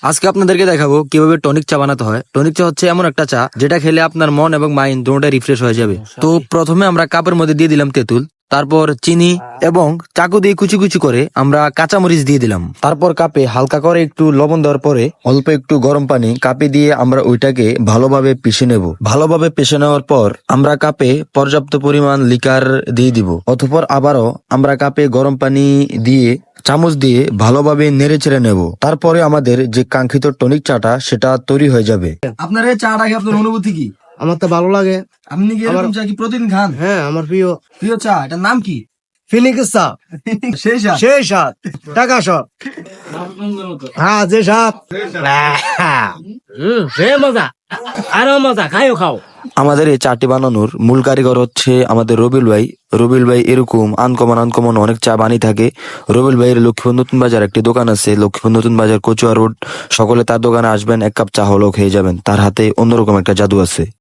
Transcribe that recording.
আজকে আপনাদেরকে দেখাবো কিভাবে টনিক চা বানাতে হয়। টনিক চা হচ্ছে এমন একটা চা যেটা খেলে আপনার মন এবং মাইন্ড দুটোটাই রিফ্রেশ হয়ে যাবে। তো প্রথমে আমরা কাপের মধ্যে দিয়ে দিলাম তেঁতুল, তারপর চিনি এবং চাকু দিয়ে কুচি কুচি করে আমরা কাঁচামরিচ দিয়ে দিলাম। তারপর কাপে হালকা করে একটু লবণ দেওয়ার পরে অল্প একটু গরম পানি কাপে দিয়ে আমরা ওইটাকে ভালোভাবে পিষে নেব। ভালোভাবে পিষে নেওয়ার পর আমরা কাপে পর্যাপ্ত পরিমাণ লিকার দিয়ে দিব। অতঃপর আবারও আমরা কাপে গরম পানি দিয়ে চামচ দিয়ে ভালোভাবে নেড়ে চেড়ে নেব। তারপরে আমাদের যে কাঙ্ক্ষিত টনিক চাটা সেটা তৈরি হয়ে যাবে। আপনার এই চাটা কি আপনার অনুভূতি কি? আমার তো ভালো লাগে। আপনি কি এরকম চা কি প্রতিদিন খান? হ্যাঁ, আমার প্রিয় প্রিয় চা, এটার নাম কি? ফিনিক্স চা। সেই চা। সেই স্বাদ, টাকা সব। হ্যাঁ, যে স্বাদ। সে মজা, আরো মজা, খাইও খাও। আমাদের এই চাটি বানানোর মূল কারিগর হচ্ছে আমাদের রবিল ভাই। রবিল ভাই এরকম আনকমন অনেক চা বানিয়ে থাকে। রবিল ভাইয়ের লক্ষ্মীপুর নতুন বাজার একটি দোকান আছে, লক্ষ্মীপুর নতুন বাজার কচুয়া রোড। সকলে তার দোকানে আসবেন, এক কাপ চা হলেও খেয়ে যাবেন। তার হাতে অন্যরকম একটা জাদু আছে।